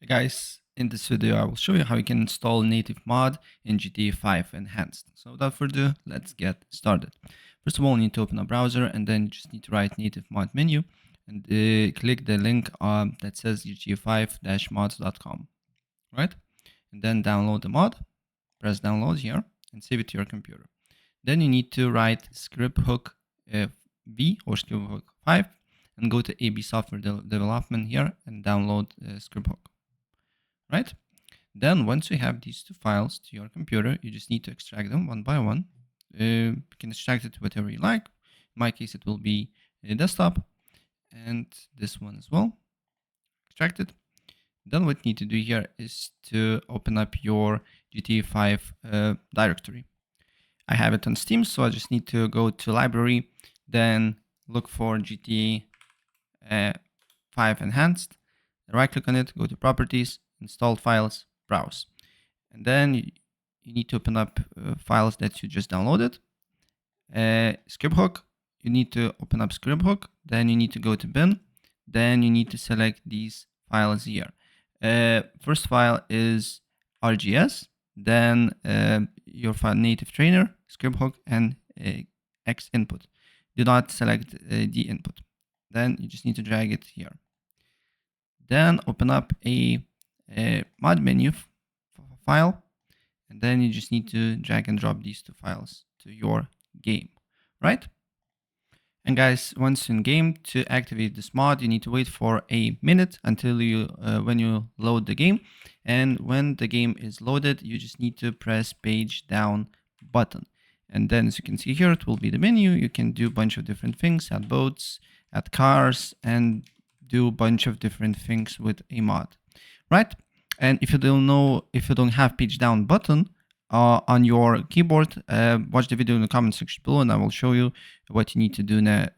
Hey guys, in this video I will show you how you can install native mod in GTA 5 Enhanced. So without further ado, let's get started. First of all, you need to open a browser and then you just need to write native mod menu and click the link that says gta5-mods.com, right? And then download the mod, press download here and save it to your computer. Then you need to write scripthook V or scripthook 5 and go to AB Software Development here and download scripthook. Right? Then once you have these two files to your computer, you just need to extract them one by one. You can extract it to whatever you like. In my case, it will be a desktop and this one as well. Extract it. Then what you need to do here is to open up your GTA 5 directory. I have it on Steam, so I just need to go to library, then look for GTA 5 Enhanced, right click on it, go to properties, installed files, browse. And then you need to open up files that you just downloaded. Scripthook, you need to open up Scripthook, then you need to go to bin, then you need to select these files here. First file is RGS, then your file native trainer, Scripthook, and X input. Do not select the input. Then you just need to drag it here. Then open up a mod menu file, and then you just need to drag and drop these two files to your game, right? And guys, once in game, to activate this mod, you need to wait for a minute until you when you load the game. And when the game is loaded, you just need to press page down button. And then as you can see here, it will be the menu. You can do a bunch of different things, add boats, add cars, and do a bunch of different things with a mod, right? And if you don't have page down button on your keyboard, watch the video in the comment section below, and I will show you what you need to do now,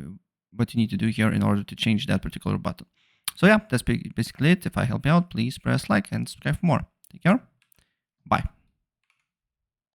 what you need to do here in order to change that particular button. So yeah, that's basically it. If I help you out, please press like and subscribe for more. Take care. Bye.